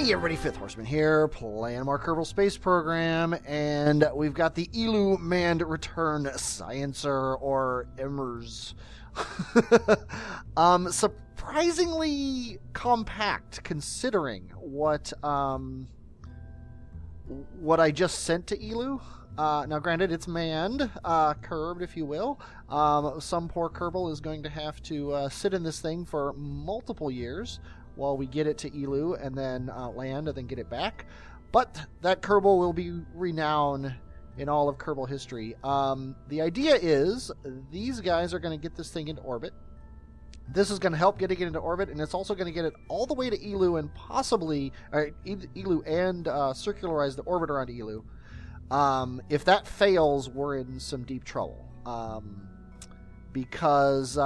Hey everybody, 5thHorseman here, playing more Kerbal Space Program, and we've got the Eeloo Manned Return Sciencer, or EMRS. Surprisingly compact, considering what I just sent to Eeloo. Now granted, it's manned, curbed if you will. Some poor Kerbal is going to have to sit in this thing for multiple years while we get it to Eeloo and then land and then get it back. But that Kerbal will be renowned in all of Kerbal history. The idea is these guys are going to get this thing into orbit. This is going to help getting it into orbit, and it's also going to get it all the way to Eeloo and possibly Eeloo and circularize the orbit around Eeloo. If that fails, we're in some deep trouble. Because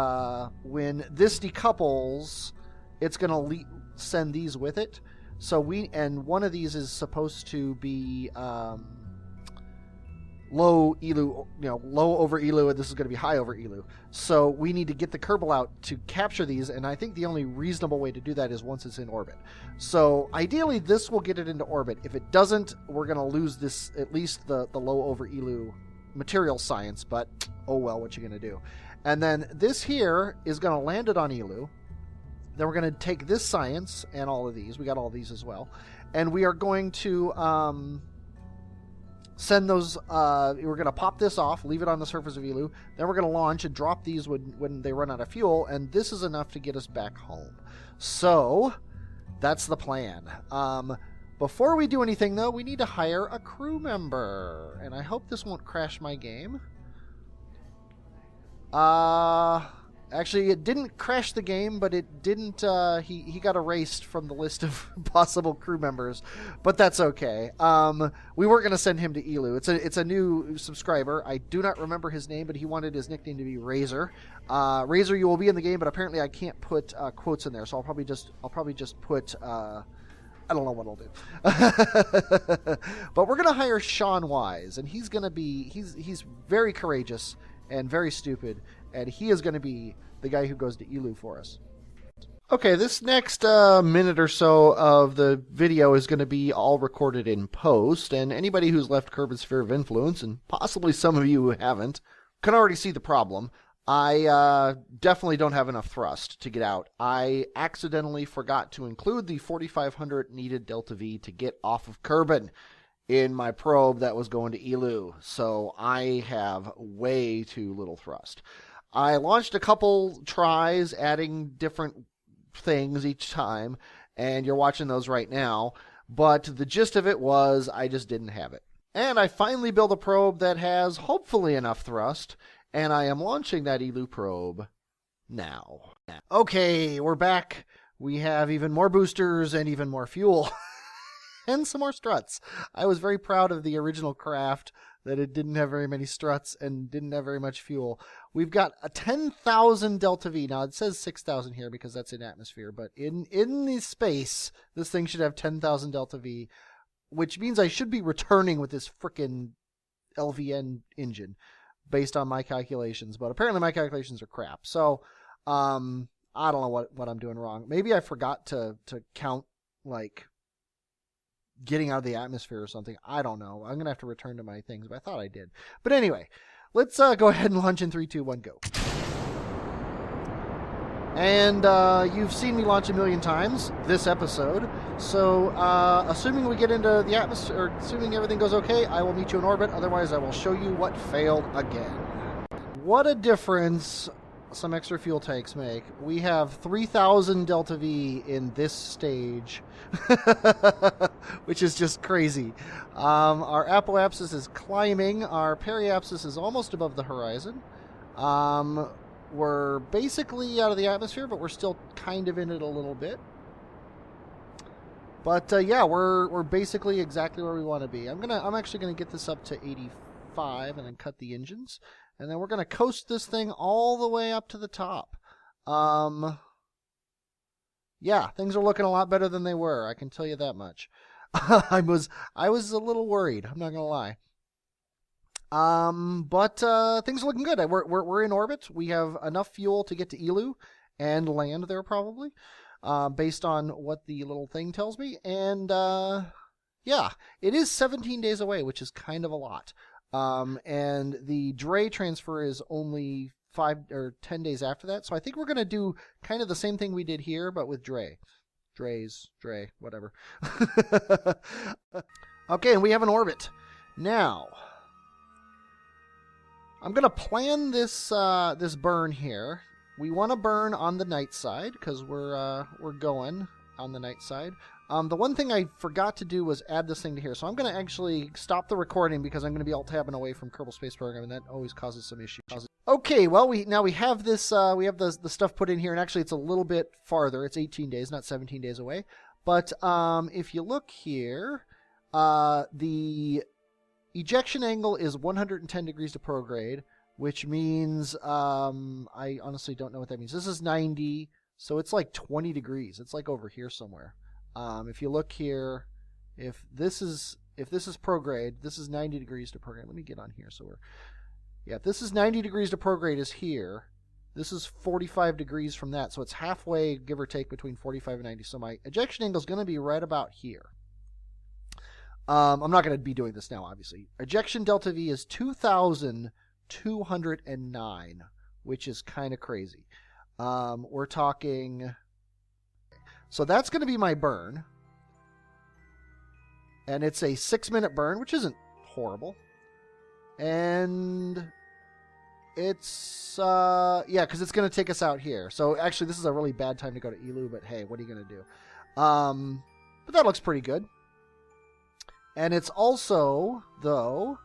when this decouples, it's going to send these with it. So one of these is supposed to be low Eeloo, low over Eeloo, and this is going to be high over Eeloo. So we need to get the Kerbal out to capture these, and I think the only reasonable way to do that is once it's in orbit. So ideally, this will get it into orbit. If it doesn't, we're going to lose this, at least the low over Eeloo material science, but oh well, what you going to do? And then this here is going to land it on Eeloo. Then we're going to take this science and all of these. We got all these as well. And we are going to send those. We're going to pop this off, leave it on the surface of Eeloo. Then we're going to launch and drop these when they run out of fuel. And this is enough to get us back home. So that's the plan. Before we do anything, though, we need to hire a crew member. And I hope this won't crash my game. Actually, it didn't crash the game, but it didn't, he got erased from the list of possible crew members, but that's okay. We weren't going to send him to Eeloo. It's a new subscriber. I do not remember his name, but he wanted his nickname to be Razor. Razor, you will be in the game, but apparently I can't put quotes in there, so I'll probably just put, I don't know what I'll do. But we're going to hire Sean Wise, and he's going to be, he's very courageous and very stupid, and he is going to be the guy who goes to Eeloo for us. Okay, this next minute or so of the video is going to be all recorded in post, and anybody who's left Kerbin's Sphere of Influence, and possibly some of you who haven't, can already see the problem. I definitely don't have enough thrust to get out. I accidentally forgot to include the 4,500 needed Delta V to get off of Kerbin in my probe that was going to Eeloo, so I have way too little thrust. I launched a couple tries adding different things each time, and you're watching those right now, but the gist of it was I just didn't have it. And I finally built a probe that has hopefully enough thrust, and I am launching that Eeloo probe now. Okay, we're back. We have even more boosters and even more fuel. And some more struts. I was very proud of the original craft that it didn't have very many struts and didn't have very much fuel. We've got a 10,000 Delta V. Now, it says 6,000 here because that's in atmosphere, but in the space, this thing should have 10,000 Delta V, which means I should be returning with this frickin' LVN engine based on my calculations, but apparently my calculations are crap. So, I don't know what I'm doing wrong. Maybe I forgot to count, like, getting out of the atmosphere or something. I don't know. I'm going to have to return to my things, but I thought I did. But anyway, let's go ahead and launch in 3, 2, 1, go. And you've seen me launch a million times this episode. So assuming we get into the atmosphere, or assuming everything goes okay, I will meet you in orbit. Otherwise, I will show you what failed again. What a difference some extra fuel tanks make. We have 3,000 Delta V in this stage, which is just crazy. Our apoapsis is climbing. Our periapsis is almost above the horizon. We're basically out of the atmosphere, but we're still kind of in it a little bit. But yeah, we're basically exactly where we want to be. I'm actually gonna get this up to 85 and then cut the engines. And then we're going to coast this thing all the way up to the top. Yeah, things are looking a lot better than they were. I can tell you that much. I was a little worried. I'm not going to lie. But things are looking good. We're in orbit. We have enough fuel to get to Eeloo and land there probably. based on what the little thing tells me. And yeah, it is 17 days away, which is kind of a lot. And the Dre transfer is only 5 or 10 days after that. So I think we're going to do kind of the same thing we did here, but with Dre. Dre, whatever. Okay, and we have an orbit. Now, I'm going to plan this this burn here. We want to burn on the night side because we're going on the night side. The one thing I forgot to do was add this thing to here. So I'm going to actually stop the recording because I'm going to be alt-tabbing away from Kerbal Space Program, and that always causes some issues. Okay, well, we have this, we have the stuff put in here, and actually it's a little bit farther. It's 18 days, not 17 days away. But if you look here, the ejection angle is 110 degrees to prograde, which means, I honestly don't know what that means. This is 90, so it's like 20 degrees. It's like over here somewhere. If you look here, if this is prograde, this is 90 degrees to prograde. Let me get on here. So if this is 90 degrees to prograde is here. This is 45 degrees from that. So it's halfway, give or take, between 45 and 90. So my ejection angle is going to be right about here. I'm not going to be doing this now, obviously. Ejection delta V is 2,209, which is kind of crazy. We're talking... So that's going to be my burn. And it's a 6-minute burn, which isn't horrible. And it's, yeah, because it's going to take us out here. So actually, this is a really bad time to go to Eeloo, but hey, what are you going to do? But that looks pretty good. And it's also, though,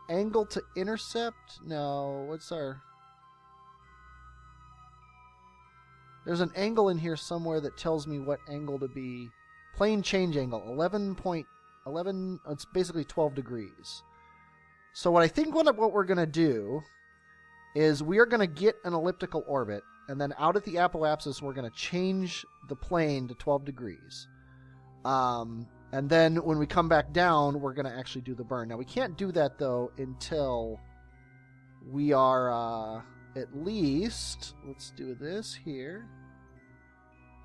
angle to intercept? No, what's our... There's an angle in here somewhere that tells me what angle to be. Plane change angle, 11.11. It's basically 12 degrees. So what I think what we're going to do is we are going to get an elliptical orbit, and then out at the apoapsis, we're going to change the plane to 12 degrees. And then when we come back down, we're going to actually do the burn. Now, we can't do that, though, until we are... at least, let's do this here.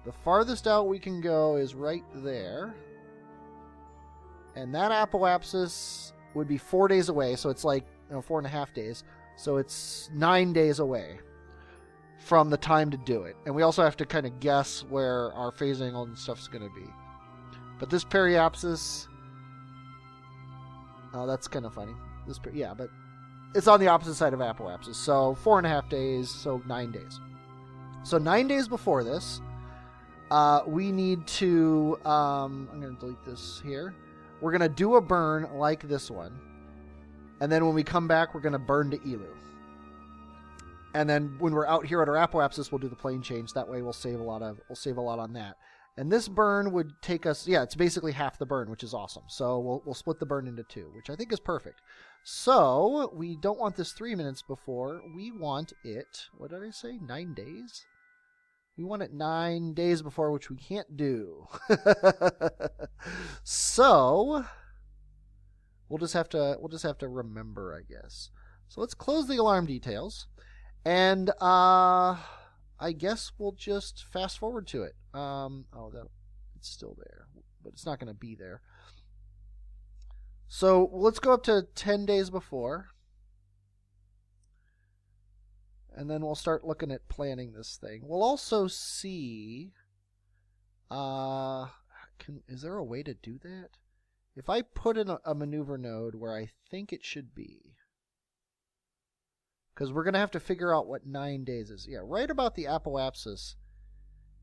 The farthest out we can go is right there. And that apoapsis would be 4 days away. So it's like 4.5 days. So it's 9 days away from the time to do it. And we also have to kind of guess where our phase angle and stuff is going to be. But this periapsis... Oh, that's kind of funny. Yeah, but... It's on the opposite side of apoapsis. So 4.5 days, so 9 days. So 9 days before this, we need to... I'm going to delete this here. We're going to do a burn like this one. And then when we come back, we're going to burn to Eeloo. And then when we're out here at our apoapsis, we'll do the plane change. That way we'll save a lot on that. And this burn would take us... Yeah, it's basically half the burn, which is awesome. So we'll split the burn into 2, which I think is perfect. So, we don't want this 3 minutes before. We want it, what did I say, 9 days? We want it 9 days before, which we can't do. So, we'll just have to remember, I guess. So let's close the alarm details. And, I guess we'll just fast forward to it. It's still there, but it's not going to be there. So let's go up to 10 days before. And then we'll start looking at planning this thing. We'll also see... is there a way to do that? If I put in a maneuver node where I think it should be... Because we're going to have to figure out what 9 days is. Yeah, right about the apoapsis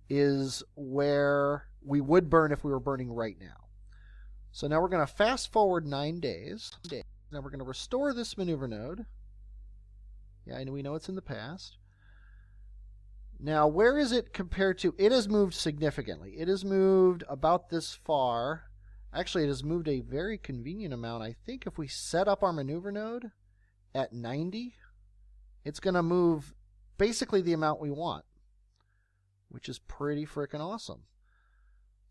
is where we would burn if we were burning right now. So now we're going to fast forward 9 days. Now we're going to restore this maneuver node. Yeah, we know it's in the past. Now, where is it compared to? It has moved significantly. It has moved about this far. Actually, it has moved a very convenient amount. I think if we set up our maneuver node at 90, it's going to move basically the amount we want, which is pretty freaking awesome.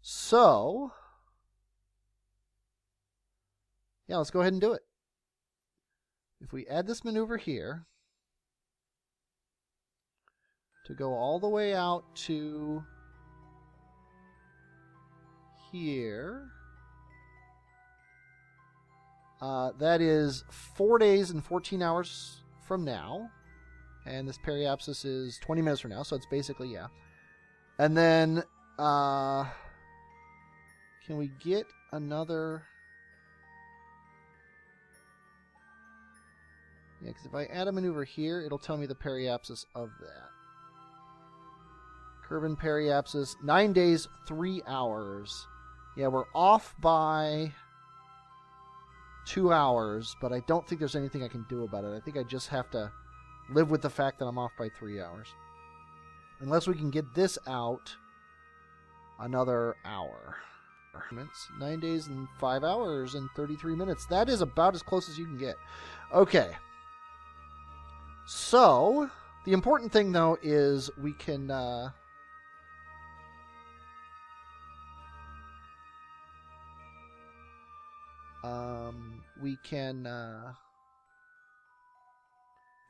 So... yeah, let's go ahead and do it. If we add this maneuver here to go all the way out to here. That is 4 days and 14 hours from now. And this periapsis is 20 minutes from now, so it's basically, yeah. And then, can we get another... Yeah, because if I add a maneuver here, it'll tell me the periapsis of that. Kerbin periapsis, 9 days, 3 hours. Yeah, we're off by 2 hours, but I don't think there's anything I can do about it. I think I just have to live with the fact that I'm off by 3 hours. Unless we can get this out another hour. 9 days and 5 hours and 33 minutes. That is about as close as you can get. Okay. So, the important thing, though, is we can...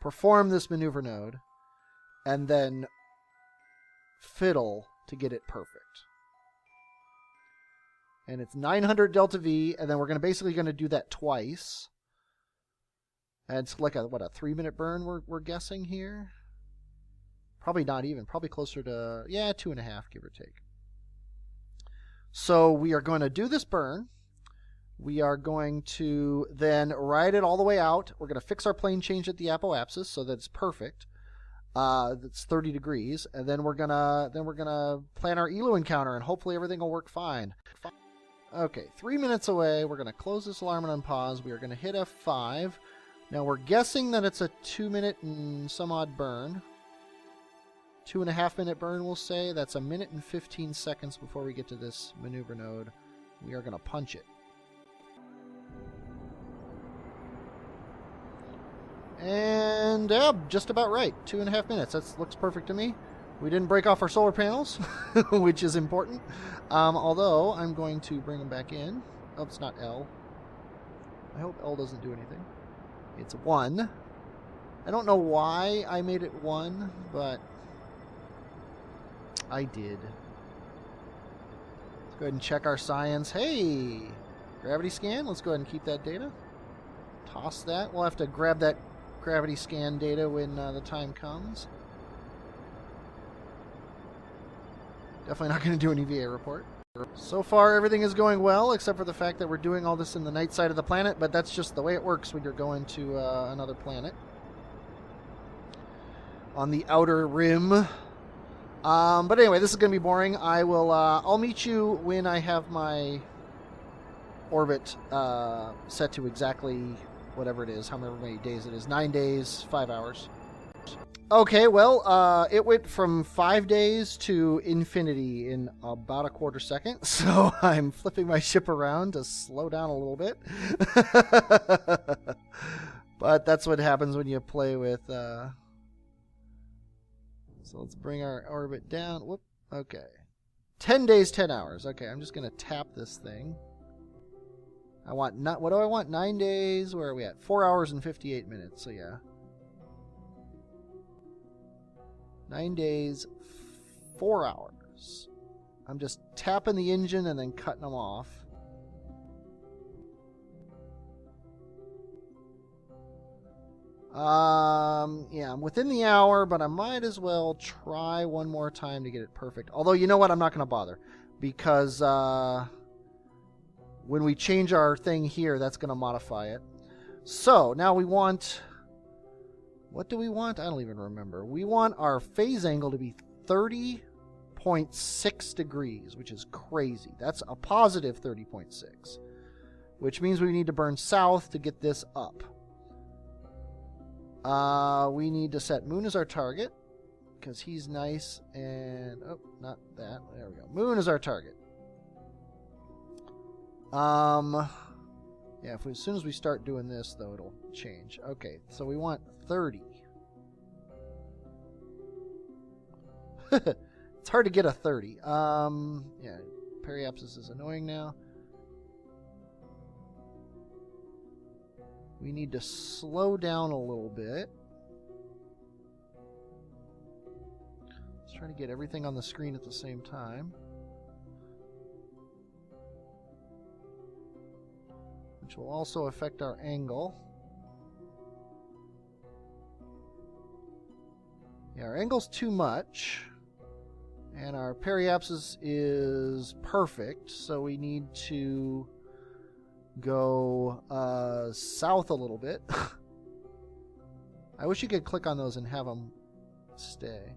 perform this maneuver node and then fiddle to get it perfect. And it's 900 delta V, and then we're basically going to do that twice. And it's like a 3-minute burn we're guessing here? Probably not even. Probably closer to, 2.5, give or take. So we are going to do this burn. We are going to then ride it all the way out. We're going to fix our plane change at the apoapsis so that it's perfect. That's 30 degrees, and then we're gonna plan our Eeloo encounter, and hopefully everything will work fine. Okay, 3 minutes away. We're gonna close this alarm and unpause. We are gonna hit F5. Now we're guessing that it's a 2 minute and some odd burn. 2.5 minute burn, we'll say. That's 1 minute and 15 seconds before we get to this maneuver node. We are gonna punch it. And just about right. 2.5 minutes. That looks perfect to me. We didn't break off our solar panels, which is important. Although I'm going to bring them back in. Oh, it's not L. I hope L doesn't do anything. It's 1. I don't know why I made it 1, but I did. Let's go ahead and check our science. Hey! Gravity scan. Let's go ahead and keep that data. Toss that. We'll have to grab that gravity scan data when the time comes. Definitely not going to do an EVA report. So far, everything is going well, except for the fact that we're doing all this in the night side of the planet, but that's just the way it works when you're going to another planet. On the outer rim. But anyway, this is going to be boring. I'll meet you when I have my orbit set to exactly whatever it is, however many days it is. 9 days, 5 hours. Okay, well, it went from 5 days to infinity in about a quarter second, so I'm flipping my ship around to slow down a little bit. But that's what happens when you play with... So let's bring our orbit down. Whoop. Okay. 10 days, 10 hours. Okay, I'm just going to tap this thing. What do I want? 9 days. Where are we at? 4 hours and 58 minutes. So yeah. 9 days, 4 hours. I'm just tapping the engine and then cutting them off. Yeah, I'm within the hour, but I might as well try one more time to get it perfect. Although, you know what? I'm not going to bother. Because, when we change our thing here, that's going to modify it. So, now we want... What do we want? I don't even remember. We want our phase angle to be 30.6 degrees, which is crazy. That's a positive 30.6, which means we need to burn south to get this up. We need to set Moon as our target, because he's nice, and... Oh, not that. There we go. Moon is our target. Yeah, as soon as we start doing this, though, it'll change. Okay, so we want 30. It's hard to get a 30. Yeah, periapsis is annoying now. We need to slow down a little bit. try to get everything on the screen at the same time. Which will also affect our angle. Yeah, our angle's too much. And our periapsis is perfect, so we need to go south a little bit. I wish you could click on those and have them stay.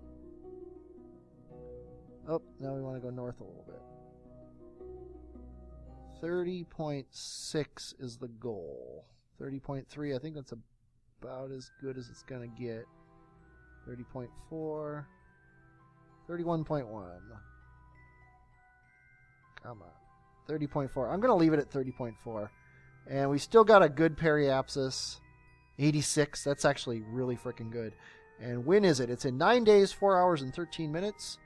Oh, now we want to go north a little bit. 30.6 is the goal. 30.3, I think that's about as good as it's going to get. 30.4. 31.1. Come on. 30.4. I'm going to leave it at 30.4. And we still got a good periapsis. 86. That's actually really freaking good. And when is it? It's in 9 days, 4 hours, and 13 minutes.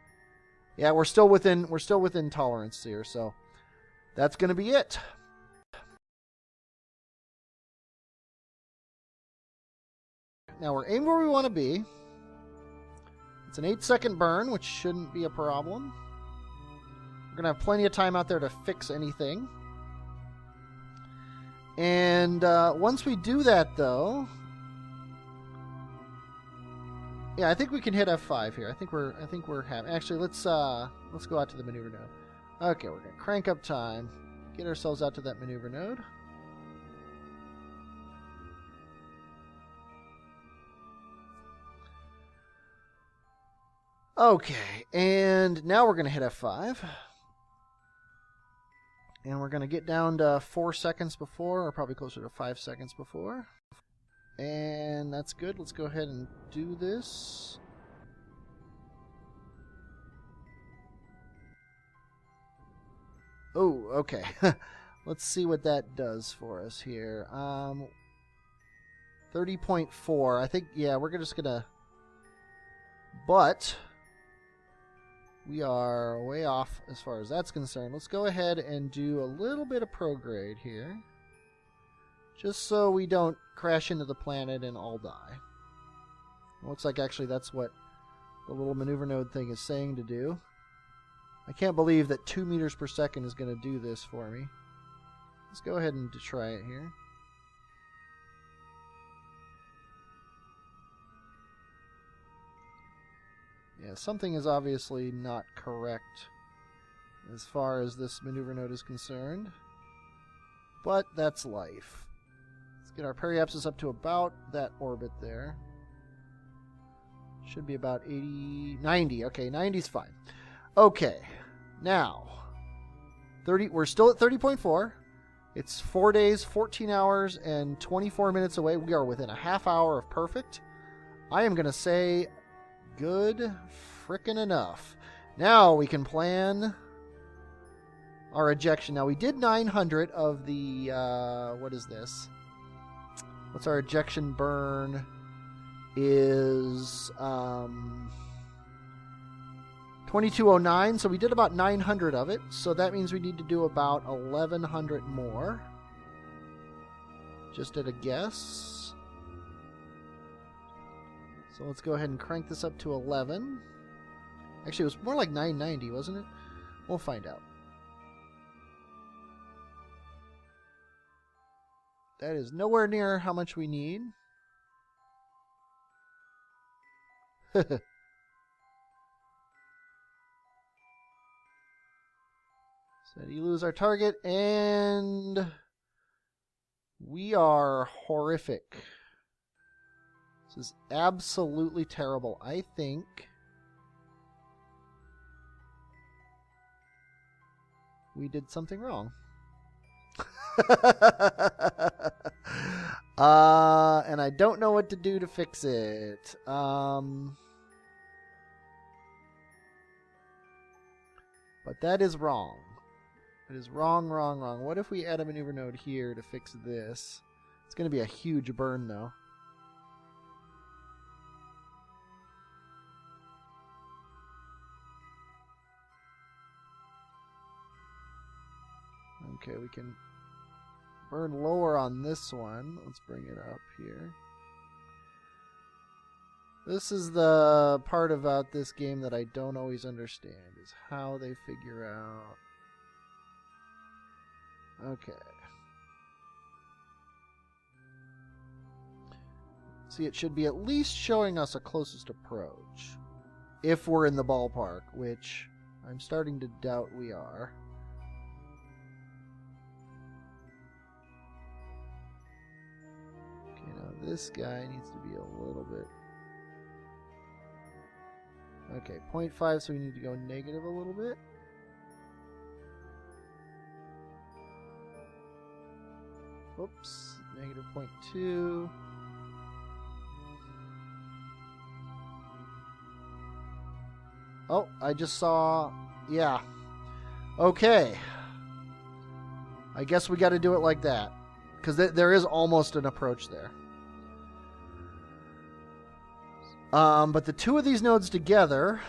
Yeah, we're still within tolerance here, so that's going to be it. Now we're aimed where we want to be. It's an 8-second burn, which shouldn't be a problem. We're going to have plenty of time out there to fix anything. And once we do that, though, yeah, I think we can hit F5 here. I think we're having. Actually, let's go out to the maneuver node. Okay, we're gonna crank up time, get ourselves out to that maneuver node. Okay, and now we're gonna hit F5. And we're going to get down to 4 seconds before, or probably closer to 5 seconds before. And that's good. Let's go ahead and do this. Oh, okay. Let's see what that does for us here. 30.4. I think, yeah, we're just going to... But... we are way off as far as that's concerned. Let's go ahead and do a little bit of prograde here. Just so we don't crash into the planet and all die. It looks like actually that's what the little maneuver node thing is saying to do. I can't believe that 2 meters per second is going to do this for me. Let's go ahead and try it here. Yeah, something is obviously not correct as far as this maneuver node is concerned. But that's life. Let's get our periapsis up to about that orbit there. Should be about 80, 90. Okay, 90 is fine. Okay, now, we're still at 30.4. It's 4 days, 14 hours, and 24 minutes away. We are within a half hour of perfect. I am going to say... good frickin' enough. Now we can plan our ejection. Now we did 900 of the, what is this? What's our ejection burn? Is 2209. So we did about 900 of it. So that means we need to do about 1100 more. Just at a guess. So let's go ahead and crank this up to 11. Actually, it was more like 990, wasn't it? We'll find out. That is nowhere near how much we need. So Eeloo is our target, and we are horrific. This is absolutely terrible. I think we did something wrong. And I don't know what to do to fix it. But that is wrong. It is wrong, wrong, wrong. What if we add a maneuver node here to fix this? It's going to be a huge burn, though. Okay, we can burn lower on this one. Let's bring it up here. This is the part about this game that I don't always understand, is how they figure out... Okay. See, it should be at least showing us a closest approach. If we're in the ballpark, which I'm starting to doubt we are. Okay, now this guy needs to be a little bit... Okay, 0.5, so we need to go negative a little bit. Oops, negative 0.2. Oh, I just saw... Yeah. Okay. I guess we got to do it like that. Because there is almost an approach there. But the two of these nodes together,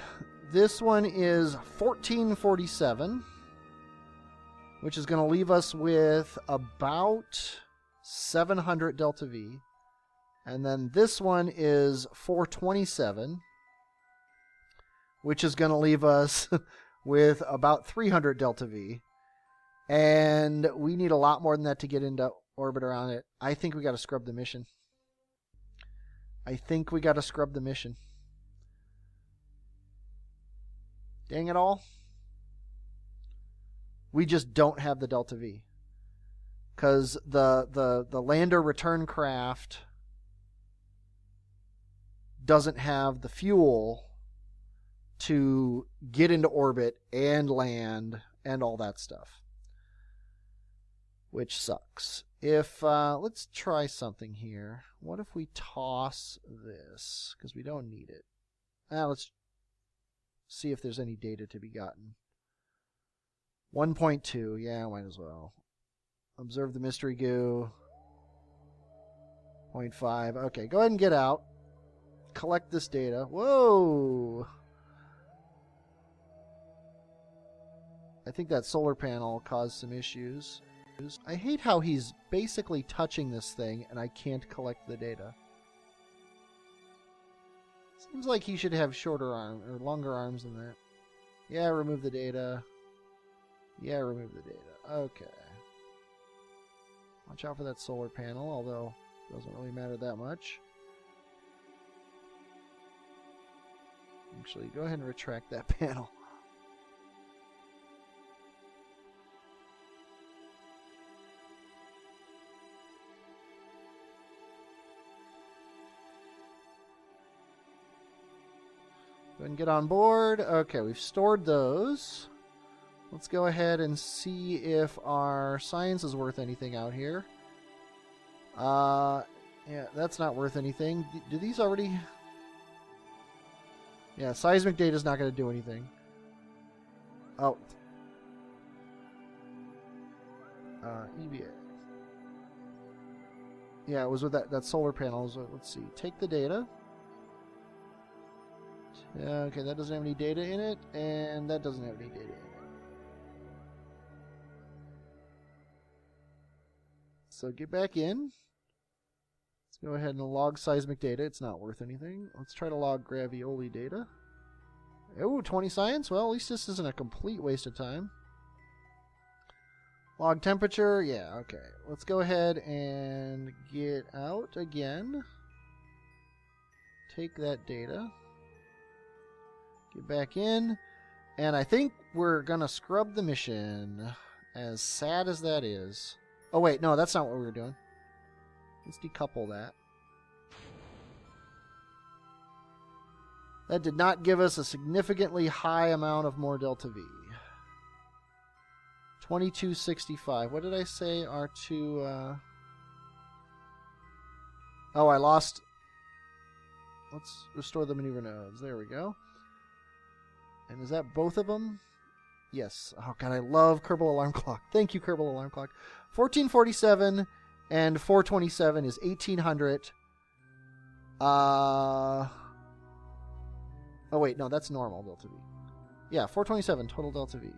this one is 1447, which is going to leave us with about 700 delta V. And then this one is 427, which is going to leave us with about 300 delta V. And we need a lot more than that to get into orbit around it. I think we got to scrub the mission. Dang it all. We just don't have the delta V. Because the lander return craft doesn't have the fuel to get into orbit and land and all that stuff. Which sucks. If, let's try something here. What if we toss this? Because we don't need it. Let's see if there's any data to be gotten. 1.2, yeah, might as well. Observe the mystery goo. 0.5, okay, go ahead and get out. Collect this data. Whoa! I think that solar panel caused some issues. I hate how he's basically touching this thing and I can't collect the data. Seems like he should have shorter arms or longer arms than that. Yeah, remove the data. Yeah, remove the data. Okay. Watch out for that solar panel, although it doesn't really matter that much. Actually, go ahead and retract that panel. Go ahead and get on board. Okay, we've stored those. Let's go ahead and see if our science is worth anything out here. Yeah, that's not worth anything. Do these already... Yeah, seismic data is not going to do anything. Oh. EVA. Yeah, it was with that solar panel. So let's see. Take the data. Okay, that doesn't have any data in it, and that doesn't have any data in it. So get back in. Let's go ahead and log seismic data. It's not worth anything. Let's try to log gravioli data. Oh, 20 science? Well, at least this isn't a complete waste of time. Log temperature? Yeah, okay. Let's go ahead and get out again. Take that data. Get back in. And I think we're going to scrub the mission. As sad as that is. Oh, wait. No, that's not what we were doing. Let's decouple that. That did not give us a significantly high amount of more delta V. 2265. What did I say? R2, Oh, I lost... Let's restore the maneuver nodes. There we go. And is that both of them? Yes. Oh, God, I love Kerbal Alarm Clock. Thank you, Kerbal Alarm Clock. 1447 and 427 is 1800. Oh, wait. No, that's normal delta V. Yeah, 427 total delta V.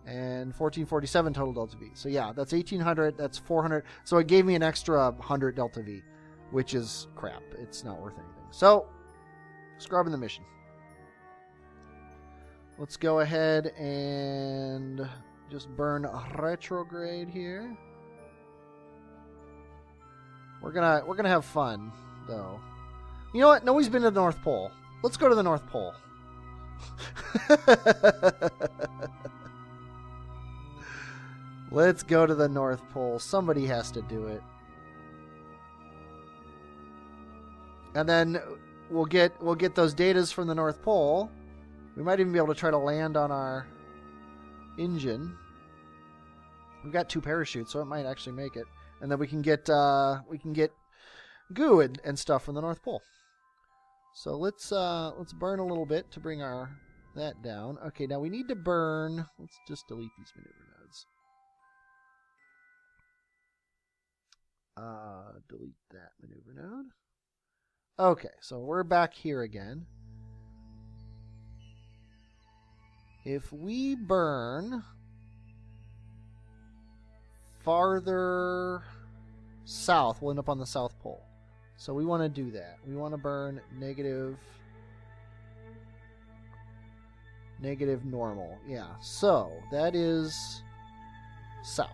And 1447 total delta V. So, yeah, that's 1800. That's 400. So, it gave me an extra 100 delta V. which is crap. It's not worth anything. So, scrubbing the mission. Let's go ahead and just burn retrograde here. We're gonna have fun, though. You know what? Nobody's been to the North Pole. Let's go to the North Pole. Let's go to the North Pole. Somebody has to do it. And then we'll get those datas from the North Pole. We might even be able to try to land on our engine. We've got 2 parachutes, so it might actually make it. And then we can get goo and stuff from the North Pole. So let's burn a little bit to bring that down. Okay, now we need to burn. Let's just delete these maneuver nodes. Delete that maneuver node. Okay, so we're back here again. If we burn farther south, we'll end up on the South Pole. So we want to do that. We want to burn negative normal. Yeah, so that is south.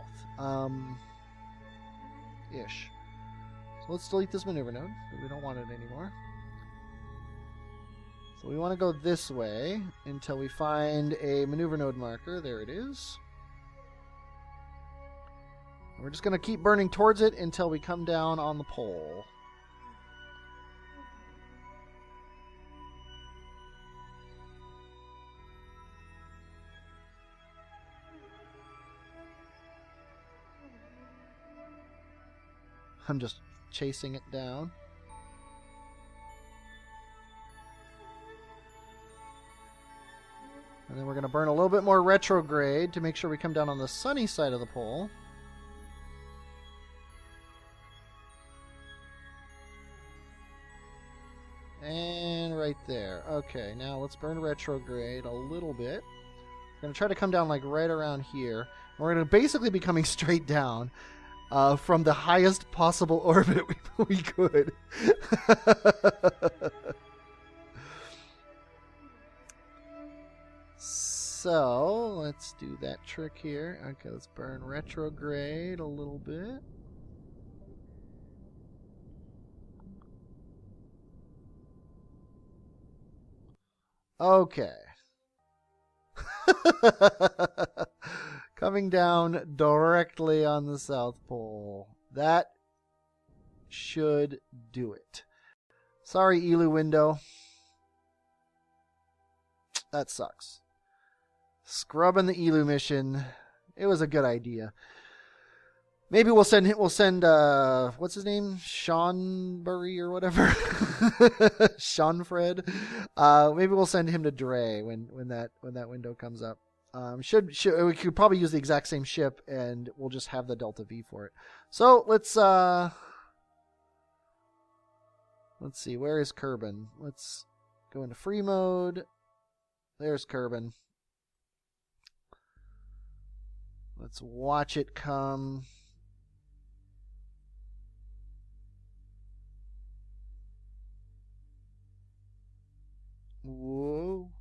Ish. So let's delete this maneuver node. We don't want it anymore. So we want to go this way until we find a maneuver node marker. There it is. And we're just going to keep burning towards it until we come down on the pole. I'm just chasing it down. And then we're going to burn a little bit more retrograde to make sure we come down on the sunny side of the pole. And right there. Okay, now let's burn retrograde a little bit. We're going to try to come down like right around here. And we're going to basically be coming straight down from the highest possible orbit we could. So, let's do that trick here. Okay, let's burn retrograde a little bit. Okay. Coming down directly on the South Pole. That should do it. Sorry, Eeloo window. That sucks. Scrubbing the Eeloo mission. It was a good idea. Maybe we'll send what's his name? Seanbury or whatever. Seanfred. Maybe we'll send him to Dre when that window comes up. We could probably use the exact same ship and we'll just have the Delta V for it. So let's see, where is Kerbin? Let's go into free mode. There's Kerbin. Let's watch it come. Whoa.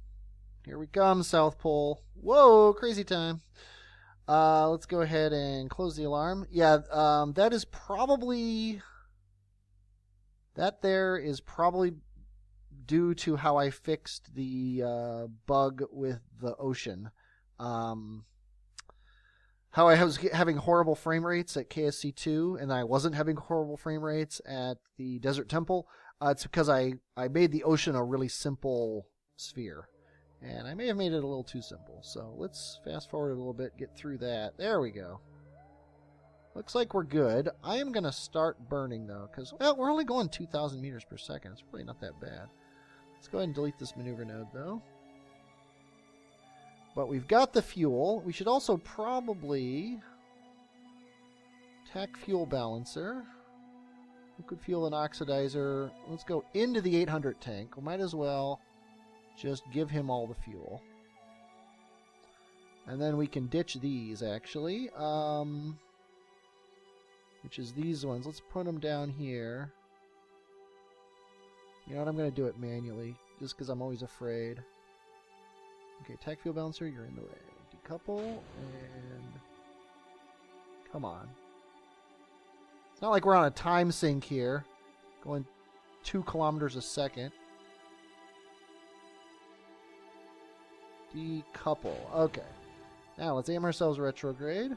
Here we come, South Pole. Whoa, crazy time. Let's go ahead and close the alarm. Yeah, that is probably due to how I fixed the bug with the ocean. How I was having horrible frame rates at KSC2, and I wasn't having horrible frame rates at the Desert Temple. It's because I made the ocean a really simple sphere. And I may have made it a little too simple. So let's fast forward a little bit, get through that. There we go. Looks like we're good. I am going to start burning, though, because, well, we're only going 2,000 meters per second. It's really not that bad. Let's go ahead and delete this maneuver node, though. But we've got the fuel. We should also probably attack fuel balancer. Liquid fuel and oxidizer. Let's go into the 800 tank. We might as well just give him all the fuel. And then we can ditch these, actually. Which is these ones. Let's put them down here. You know what? I'm going to do it manually, just because I'm always afraid. Okay, attack fuel balancer, you're in the way. Decouple, and... Come on. It's not like we're on a time sink here. Going 2 kilometers a second. Decouple. Okay. Now, let's aim ourselves retrograde.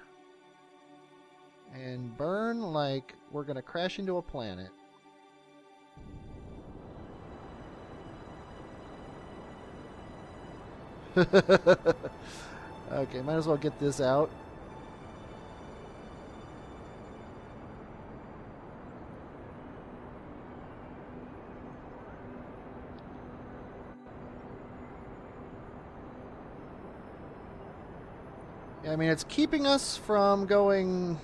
And burn like we're going to crash into a planet. Okay, might as well get this out. Yeah, I mean, it's keeping us from going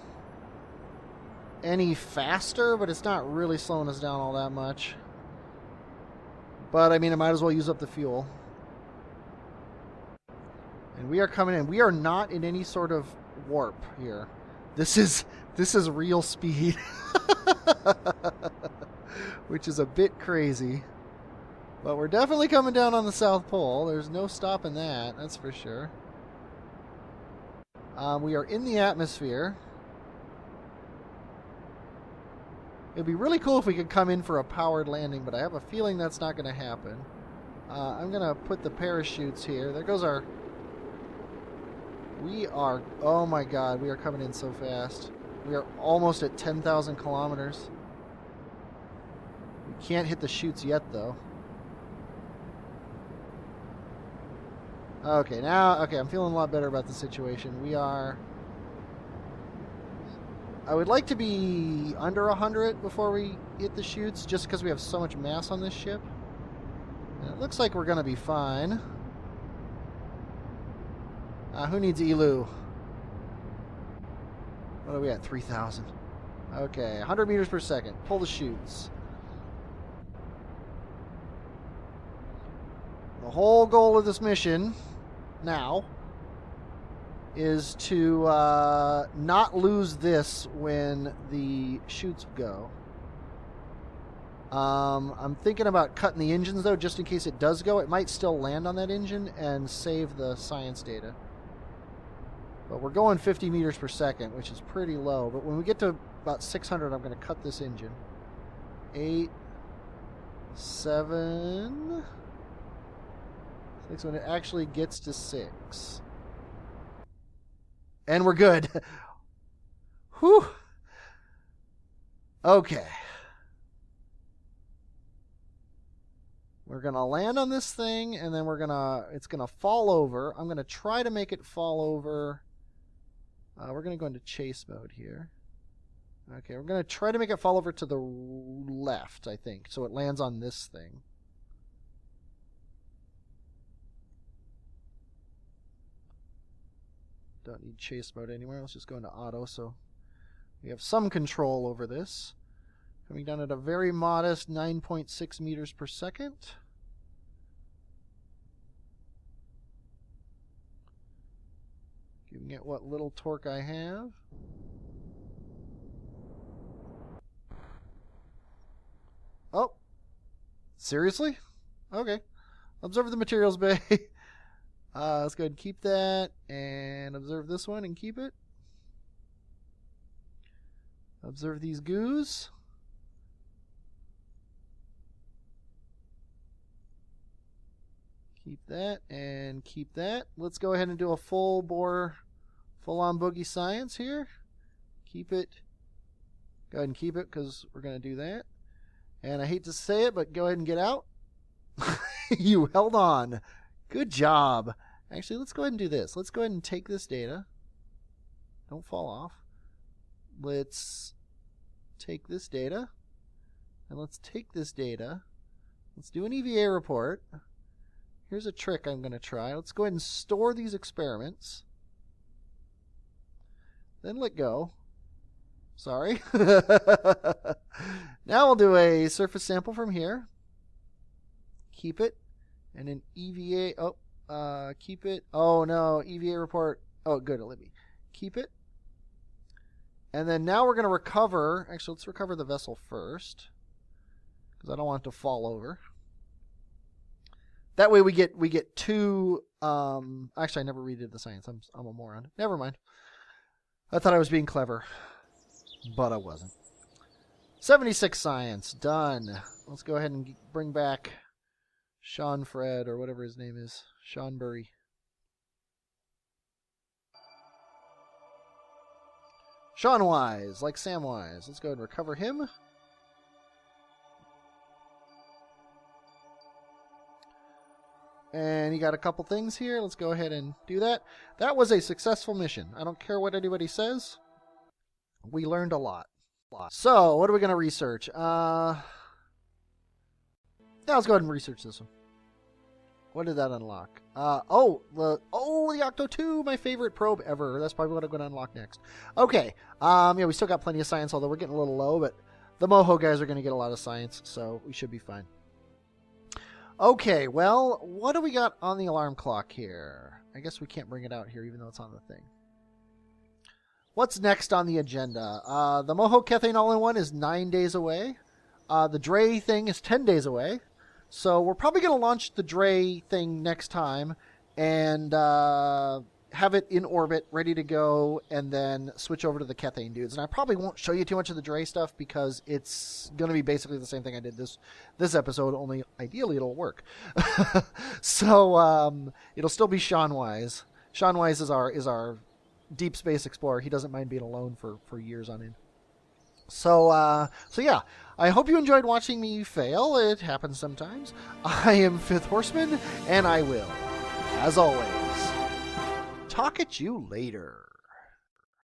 any faster, but it's not really slowing us down all that much. But, I mean, I might as well use up the fuel. And we are coming in. We are not in any sort of warp here. This is real speed. Which is a bit crazy. But we're definitely coming down on the South Pole. There's no stopping that, that's for sure. We are in the atmosphere. It'd be really cool if we could come in for a powered landing, but I have a feeling that's not going to happen. I'm going to put the parachutes here. There goes our... We are... Oh my god, we are coming in so fast. We are almost at 10,000 kilometers. We can't hit the chutes yet, though. Okay, now... Okay, I'm feeling a lot better about the situation. We are... I would like to be under 100 before we hit the chutes, just because we have so much mass on this ship. And it looks like we're going to be fine. Who needs Eeloo? What are we at? 3,000. Okay, 100 meters per second. Pull the chutes. The whole goal of this mission now is to not lose this when the chutes go. I'm thinking about cutting the engines, though, just in case it does go. It might still land on that engine and save the science data. But we're going 50 meters per second, which is pretty low. But when we get to about 600, I'm going to cut this engine. 8, 7... 6 when it actually gets to 6. And we're good. Whew. Okay. We're going to land on this thing, and then it's going to fall over. I'm going to try to make it fall over. We're going to go into chase mode here. Okay, we're going to try to make it fall over to the left, I think, so it lands on this thing. Don't need chase mode anymore. Let's just go into auto, so we have some control over this. Coming down at a very modest 9.6 meters per second. Giving it what little torque I have. Oh, seriously? Okay. Observe the materials bay. Let's go ahead and keep that, and observe this one and keep it. Observe these goos. Keep that, and keep that. Let's go ahead and do a full-on boogie science here. Keep it. Go ahead and keep it, because we're going to do that. And I hate to say it, but go ahead and get out. You held on. Good job. Actually, let's go ahead and do this. Let's go ahead and take this data. Don't fall off. Let's take this data. And let's take this data. Let's do an EVA report. Here's a trick I'm going to try. Let's go ahead and store these experiments. Then let go. Sorry. Now we'll do a surface sample from here. Keep it. And an EVA, keep it. Oh no, EVA report. Oh, good, let me keep it. And then now we're going to recover. Actually, let's recover the vessel first. because I don't want it to fall over. That way we get two. Actually, I never redid the science. I'm a moron. Never mind. I thought I was being clever, but I wasn't. 76 science done. Let's go ahead and bring back Sean Fred or whatever his name is. Sean Burry. Sean Wise, like Sam Wise. Let's go ahead and recover him. And you got a couple things here. Let's go ahead and do that. That was a successful mission. I don't care what anybody says. We learned a lot. So, what are we going to research? Yeah, let's go ahead and research this one. What did that unlock? The Octo 2, my favorite probe ever. That's probably what I'm going to unlock next. Okay. Yeah, we still got plenty of science, although we're getting a little low, but the Moho guys are going to get a lot of science, so we should be fine. Okay, well, what do we got on the alarm clock here? I guess we can't bring it out here, even though it's on the thing. What's next on the agenda? The Moho Kethane All-in-One is 9 days away. The Dre thing is 10 days away. So we're probably going to launch the Dre thing next time and have it in orbit, ready to go, and then switch over to the Kethane dudes. And I probably won't show you too much of the Dre stuff because it's going to be basically the same thing I did this episode, only ideally it'll work. So it'll still be Sean Wise. Sean Wise is our deep space explorer. He doesn't mind being alone for years on end. So yeah, I hope you enjoyed watching me fail. It happens sometimes. I am 5th Horseman, and I will, as always, talk at you later.